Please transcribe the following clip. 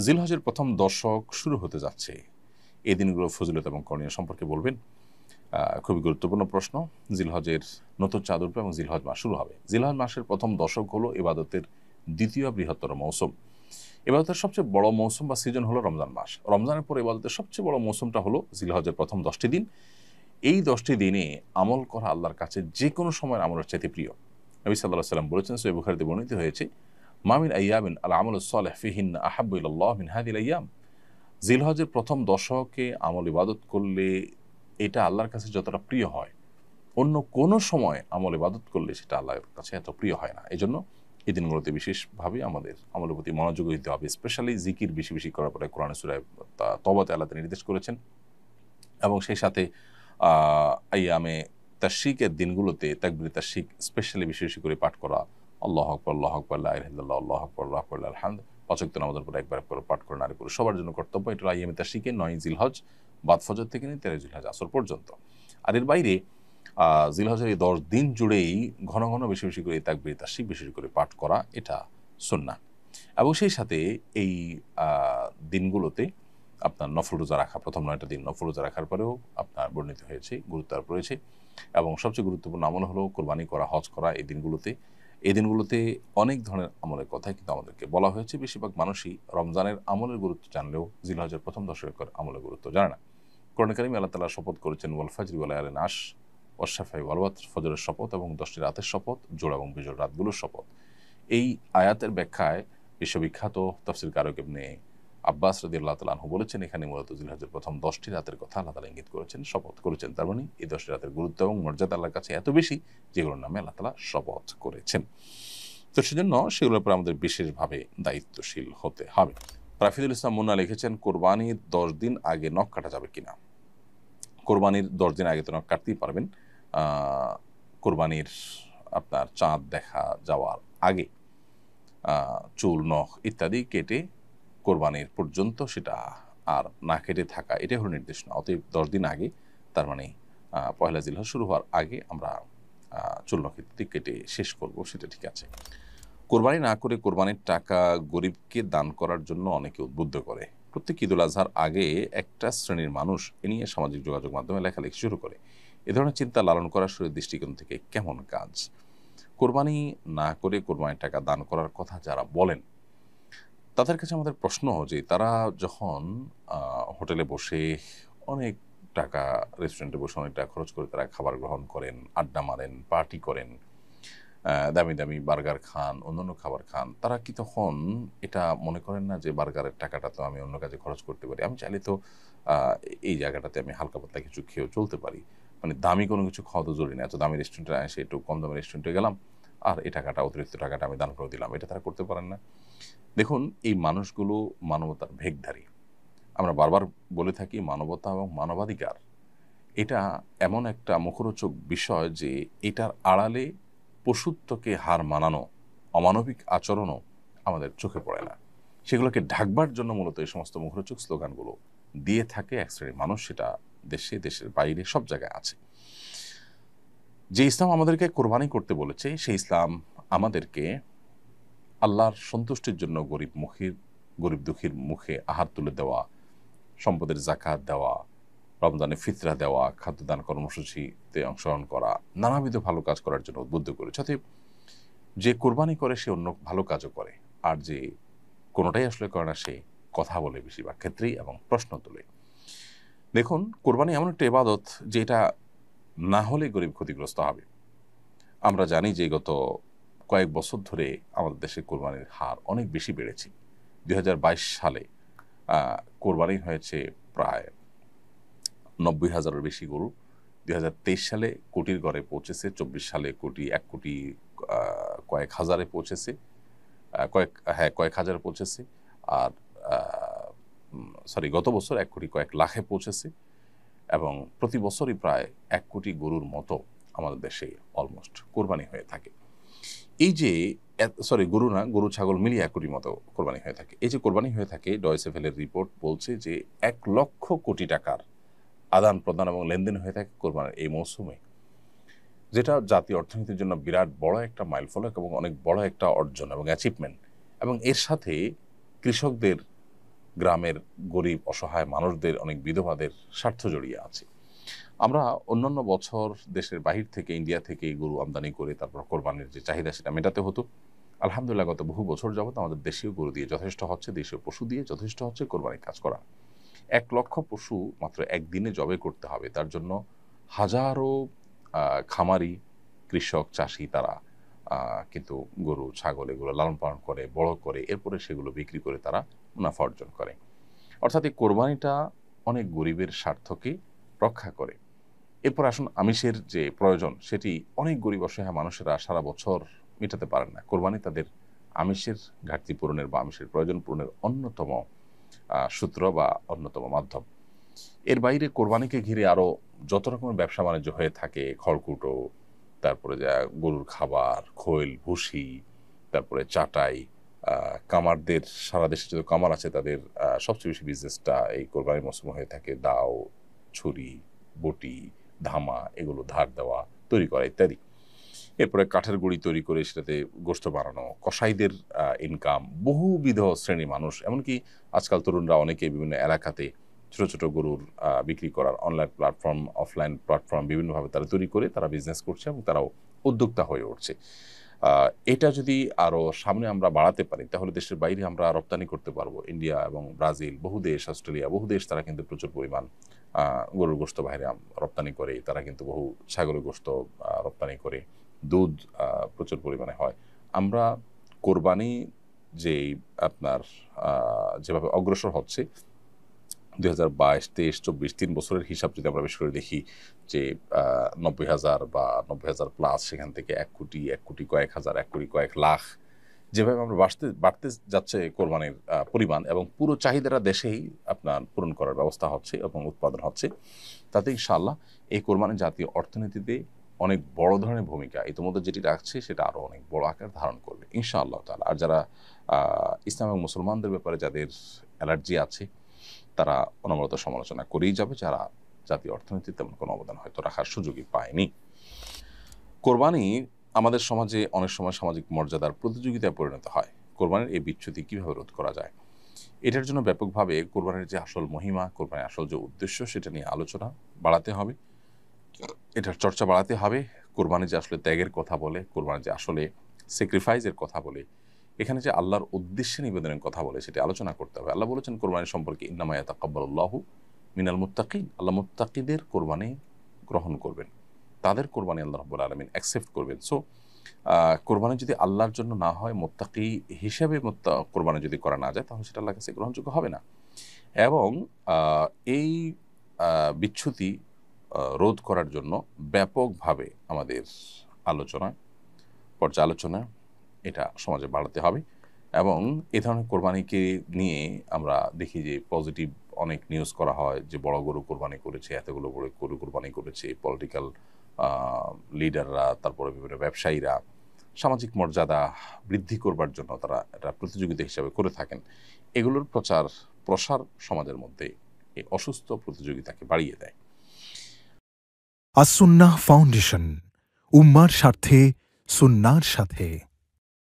জিলহজের প্রথম দশক শুরু হতে যাচ্ছে, এই দিনগুলো ফজিলত এবং করণীয় সম্পর্কে বলবেন। খুবই গুরুত্বপূর্ণ প্রশ্ন। জিলহজের নতুন চাঁদ উঠবে এবং জিলহজ মাস শুরু হবে। জিলহজ মাসের প্রথম দশক হলো ইবাদতের দ্বিতীয় বৃহত্তর মৌসুম। ইবাদতের সবচেয়ে বড় মৌসুম বা সিজন হলো রমজান মাস। রমজানের পর ইবাদতের সবচেয়ে বড় মৌসুমটা হলো জিলহজের প্রথম 10টি দিন। এই 10টি দিনে আমল করা আল্লাহর কাছে যে কোনো সময়ের আমলের চাইতে প্রিয়। নবী সাল্লাল্লাহু আলাইহি ওয়াসাল্লাম বলেছেন, সহিহ বুখারীতে বর্ণিত হয়েছে, মা মিন আইয়ামিন আল আমালুস সালিহ ফিহিন্না আহাব্বু ইলাল্লাহ মিন হাযিহিল আইয়াম। জিলহজের প্রথম দশকে আমল ইবাদত করলে এটা আল্লাহর কাছে যতটা প্রিয় হয়, অন্য কোনো সময় আমল ইবাদত করলে সেটা আল্লাহর কাছে এত প্রিয় হয় না। এই জন্য এই দিনগুলোতে বিশেষভাবে আমাদের আমলের প্রতি মনোযোগ দিতে হবে। স্পেশালি জিকির বেশি বেশি করার পরে কোরআনে সূরা তওবাতে আল্লাহ নির্দেশ করেছেন। এবং সেই সাথে আইয়ামে তাশরিকের দিনগুলোতে তাকবীরে তাশরিক স্পেশালি বেশি বেশি করে পাঠ করা, আল্লাহু আকবার, আল্লাহু আকবার, লা ইলাহা ইল্লাল্লাহ, আল্লাহু আকবার, আল্লাহু আকবার, লিল হামদ। ৫ ওয়াক্ত নামাজের পরে একবার করে পাঠ করে নারী পুরুষ সবার জন্য কর্তব্য। এটা আইয়ামে তাশরিকে ৯ জিলহজ বাদ ফজর থেকে নিয়ে ১৩ জিলহজ আসর পর্যন্ত। আর এর বাইরে জিলহজের এই ১০ দিন জুড়েই ঘন ঘন বেশি বেশি করে তাকবীরে তাশরিক বেশি বেশি করে পাঠ করা, এটা সুন্নাহ। এবং সেই সাথে এই দিনগুলোতে আপনার নফল রোজা রাখা, প্রথম ৯টা দিন নফল রোজা রাখার পরেও আপনার বর্ণিত হয়েছে, গুরুত্ব আরোপ রয়েছে। এবং সবচেয়ে গুরুত্বপূর্ণ আমল হলো কোরবানি করা, হজ করা। এই দিনগুলোতে অনেক ধরনের আমলের কথাই কিন্তু আমাদেরকে বলা হয়েছে। বেশিরভাগ মানুষই রমজানের আমলের গুরুত্ব জানলেও জিলহজের প্রথম দশকের আমলের গুরুত্ব জানে না। কোরআনে কারিমে আল্লাহ তাআলা শপথ করেছেন, ওয়াল ফাজরি ওয়া লায়ালিন আশ, ওয়াশ শাফা'i ওয়াল ওয়াতর, ফজরের শপথ এবং 10টি রাতের শপথ, জোড় এবং বিজোড় রাতগুলোর শপথ। এই আয়াতের ব্যাখ্যায় বিশ্ববিখ্যাত তাফসীরকারক ইবনে আব্বাস রাদিয়াল্লাহু তাআলা আনহু বলেছেন, এখানে মূলত জিলহজের প্রথম 10টি রাতের কথা আল্লাহ তাআলা ইঙ্গিত করেছেন, শপথ করেছেন। তার মানে এই 10টি রাতের গুরুত্ব এবং মর্যাদা আল্লাহর কাছে এত বেশি, যেগুলোর নামে আল্লাহ তাআলা শপথ করেছেন। তো সেজন্য সেগুলোর উপর আমাদের বিশেষভাবে দায়িত্বশীল হতে হবে। রাফিদুল ইসলাম মুন্না লিখেছেন, কোরবানির 10 দিন আগে নখ কাটা যাবে কিনা? কোরবানির 10 দিন আগে তো নখ কাটতেই পারবেন। কোরবানির আপনার চাঁদ দেখা যাওয়ার আগে চুল, নখ ইত্যাদি কেটে কোরবানির পর্যন্ত সেটা আর না কেটে থাকা, এটাই হলো নির্দেশ না। অতএব 10 দিন আগে, তার মানে পয়লা জিলহজ শুরু হওয়ার আগে আমরা চুল, নখ ইত্যাদি কেটে শেষ করব, সেটা ঠিক আছে। কোরবানি না করে কোরবানির টাকা গরিবকে দান করার জন্য অনেকে উদ্বুদ্ধ করে। প্রত্যেক ঈদুল আজহার আগে একটা শ্রেণীর মানুষ এ নিয়ে সামাজিক যোগাযোগ মাধ্যমে লেখালেখি শুরু করে। এ ধরনের চিন্তা লালন করা শরীর দৃষ্টিকোণ থেকে কেমন কাজ? কোরবানি না করে কোরবানির টাকা দান করার কথা যারা বলেন, তাদের কাছে আমাদের প্রশ্ন যে তারা যখন হোটেলে বসে অনেক টাকা, রেস্টুরেন্টে বসে অনেক টাকা খরচ করে তারা খাবার গ্রহণ করেন, আড্ডা মারেন, পার্টি করেন, দামি দামি বার্গার খান, অন্যান্য খাবার খান, তারা কি তখন এটা মনে করেন না যে বার্গারের টাকাটা তো আমি অন্য কাজে খরচ করতে পারি, আমি চাইলে তো এই জায়গাটাতে আমি হালকা পাতলা কিছু খেয়েও চলতে পারি, মানে দামি কোনো কিছু খাওয়া তো জরুরি না, এত দামি রেস্টুরেন্টে এসে একটু কম দামি রেস্টুরেন্টে গেলাম আর এই টাকাটা, অতিরিক্ত টাকাটা আমি দান করে দিলাম, এটা তারা করতে পারেন না? দেখুন, এই মানুষগুলো মানবতার ভেগধারী। আমরা বারবার বলে থাকি, মানবতা এবং মানবাধিকার এটা এমন একটা মুখরোচক বিষয় যে এটার আড়ালে পশুত্বকে হার মানানো অমানবিক আচরণও আমাদের চোখে পড়ে না। সেগুলোকে ঢাকবার জন্য মূলত এই সমস্ত মুখরোচক স্লোগানগুলো দিয়ে থাকে এক শ্রেণীর মানুষ, সেটা দেশে, দেশের বাইরে সব জায়গায় আছে। যে ইসলাম আমাদেরকে কোরবানি করতে বলেছে, সেই ইসলাম আমাদেরকে আল্লাহর সন্তুষ্টির জন্য গরিব দুঃখীর মুখে আহার তুলে দেওয়া, সম্পদের জাকাত দেওয়া, রমজানে ফিতরা দেওয়া, খাদ্যদান কর্মসূচিতে অংশগ্রহণ করা, নানাবিধ ভালো কাজ করার জন্য উদ্বুদ্ধ করেছে। অতএব যে কোরবানি করে সে অন্য ভালো কাজও করে, আর যে কোনোটাই আসলে করে না সে কথা বলে বেশিরভাগ ক্ষেত্রেই এবং প্রশ্ন তোলে। দেখুন, কোরবানি এমন একটা ইবাদত যে এটা না হলে গরিব ক্ষতিগ্রস্ত হবে। আমরা জানি যে গত কয়েক বছর ধরে আমাদের দেশে কোরবানির হার অনেক বেশি বেড়েছে। 2022 সালে কোরবানি হয়েছে প্রায় 90,000-এর বেশি গরু। 2023 সালে কোটির ঘরে পৌঁছেছে, 24 সালে 1 কোটি কয়েক হাজারে পৌঁছেছে, কয়েক হাজারে পৌঁছেছে। আর গত বছর 1 কোটি কয়েক লাখে পৌঁছেছে এবং প্রতি বছরই প্রায় 1 কোটি গরুর মতো আমাদের দেশে অলমোস্ট কোরবানি হয়ে থাকে। এই যে গরু না, গরু ছাগল মিলিয়ে 1 কোটির মতো কোরবানি হয়ে থাকে। এই যে কোরবানি হয়ে থাকে, ডয়েচে ভেলের রিপোর্ট বলছে যে 1 লক্ষ কোটি টাকার আদান প্রদান এবং লেনদেন হয়ে থাকে কোরবানির এই মৌসুমে, যেটা জাতীয় অর্থনীতির জন্য বিরাট বড় একটা মাইলফলক এবং অনেক বড় একটা অর্জন এবং অ্যাচিভমেন্ট। এবং এর সাথে কৃষকদের গ্রামের গরিব অসহায় মানুষদের, অনেক বিধবাদের স্বার্থ জড়িয়ে আছে। আমরা অন্যান্য বছর দেশের বাহির থেকে, ইন্ডিয়া থেকে গরু আমদানি করে তারপর কোরবানির যে চাহিদা সেটা মেটাতে হতো। আলহামদুলিল্লাহ গত বহু বছর যাবত আমাদের দেশীয় গরু দিয়ে যথেষ্ট হচ্ছে, দেশীয় পশু দিয়ে যথেষ্ট হচ্ছে কোরবানির কাজ করা। 1 লক্ষ পশু মাত্র একদিনে জবে করতে হবে, তার জন্য হাজারো খামারি, কৃষক, চাষি তারা কিন্তু গরু ছাগল এগুলো লালন পালন করে, বড় করে, এরপরে সেগুলো বিক্রি করে তারা মুনাফা অর্জন করে। অর্থাৎ এই কোরবানিটা অনেক গরিবের স্বার্থকে রক্ষা করে। এরপর আসুন, আমিষের যে প্রয়োজন সেটি অনেক গরিব অসহায় মানুষেরা সারা বছর মেটাতে পারেন না। কোরবানি তাদের আমিষের ঘাটতি পূরণের বা আমিষের প্রয়োজন পূরণের অন্যতম সূত্র বা অন্যতম মাধ্যম। এর বাইরে কোরবানিকে ঘিরে আরও যত রকমের ব্যবসা বাণিজ্য হয়ে থাকে, খড়কুটো, তারপরে যা গরুর খাবার, খৈল, ভুসি, তারপরে চাটাই, কামারদের, সারা দেশে যত কামার আছে তাদের সবচেয়ে বেশি বিজনেসটা এই কোরবানির মৌসুমে হয়ে থাকে। দাও, ছুরি, বটি, ধামা এগুলো ধার দেওয়া, তৈরি করা ইত্যাদি। এরপরে কাঠের গুঁড়ি তৈরি করে সেটাতে গোশত বানানো, কসাইদের ইনকাম, বহুবিধ শ্রেণী মানুষ, এমনকি আজকাল তরুণরা অনেকে বিভিন্ন এলাকাতে ছোট ছোট গরুর বিক্রি করার অনলাইন প্ল্যাটফর্ম, অফলাইন প্ল্যাটফর্ম বিভিন্নভাবে তারা তৈরি করে তারা বিজনেস করছে এবং তারাও উদ্যোক্তা হয়ে উঠছে। এটা যদি আরও সামনে আমরা বাড়াতে পারি তাহলে দেশের বাইরে আমরা রপ্তানি করতে পারবো। ইন্ডিয়া এবং ব্রাজিল, বহু দেশ, অস্ট্রেলিয়া, বহু দেশ তারা কিন্তু প্রচুর পরিমাণ গরুর গোশত বাইরে রপ্তানি করে। তারা কিন্তু বহু ছাগলের গোশত রপ্তানি করে। দুধ প্রচুর পরিমাণে হয়। আমরা কোরবানি যেই আপনার যেভাবে অগ্রসর হচ্ছে 2022, 23, 24 3 বছরের হিসাব যদি আমরা বেশ করে দেখি যে 90,000 বা 90,000 প্লাস, সেখান থেকে 1 কোটি, 1 কোটি কয়েক হাজার, 1 কোটি কয়েক লাখ, যেভাবে আমরা বাড়তে যাচ্ছে কোরবানির পরিমাণ এবং পুরো চাহিদাটা দেশেই আপনার পূরণ করার ব্যবস্থা হচ্ছে এবং উৎপাদন হচ্ছে, তাতে ইনশাআল্লাহ এই কোরবানি জাতীয় অর্থনীতিতে অনেক বড় ধরনের ভূমিকা ইতিমধ্যে যেটি রাখছে সেটা আরও অনেক বড় আকার ধারণ করবে ইনশাআল্লাহ তাআলা। আর যারা ইসলাম এবং মুসলমানদের ব্যাপারে যাদের অ্যালার্জি আছে তারা অনবরত সমালোচনা করেই যাবে, যারা জাতীয় অর্থনীতিতে তেমন কোনো অবদান হয়তো রাখার সুযোগই পায়নি। কোরবানি আমাদের সমাজে অনেক সময় সামাজিক মর্যাদার প্রতিযোগিতায় পরিণত হয়। কোরবানির এই বিচ্যুতি কীভাবে রোধ করা যায়, এটার জন্য ব্যাপকভাবে কোরবানির যে আসল মহিমা, কোরবানির আসল যে উদ্দেশ্য সেটা নিয়ে আলোচনা বাড়াতে হবে, এটার চর্চা বাড়াতে হবে। কোরবানি যে আসলে ত্যাগের কথা বলে, কোরবানি যে আসলে স্যাক্রিফাইসের কথা বলে, এখানে যে আল্লাহর উদ্দেশ্যে নিবেদনের কথা বলে সেটা আলোচনা করতে হবে। আল্লাহ বলেছেন কোরবানি সম্পর্কে, ইন্নামা ইয়াতাকাব্বালুল্লাহু মিনাল মুত্তাকিন, আল্লাহ মুত্তাকিদের কোরবানি গ্রহণ করবেন, তাদের কোরবানি আল্লাহ রাব্বুল আলামিন অ্যাকসেপ্ট করবেন। সো কোরবানি যদি আল্লাহর জন্য না হয়, মুত্তাকি হিসেবে কোরবানি যদি করা না যায়, তাহলে সেটা আল্লাহর কাছে গ্রহণযোগ্য হবে না। এবং এই বিচ্যুতি রোধ করার জন্য ব্যাপকভাবে আমাদের আলোচনা, পর্যালোচনা এটা সমাজে বাড়াতে হবে। এবং এ ধরনের কোরবানিকে নিয়ে আমরা দেখি যে পজিটিভ অনেক নিউজ করা হয় যে বড় গরু কোরবানি করেছে, এতগুলো বড় গরু কোরবানি করেছে, পলিটিক্যাল লিডাররা, তারপরে বিভিন্ন ব্যবসায়ীরা সামাজিক মর্যাদা বৃদ্ধি করবার জন্য তারা এটা প্রতিযোগিতা হিসাবে করে থাকেন। এগুলোর প্রসার সমাজের মধ্যে এই অসুস্থ প্রতিযোগিতাকে বাড়িয়ে দেয়। আস-সুন্নাহ ফাউন্ডেশন, উম্মার স্বার্থে সুন্নাহর সাথে।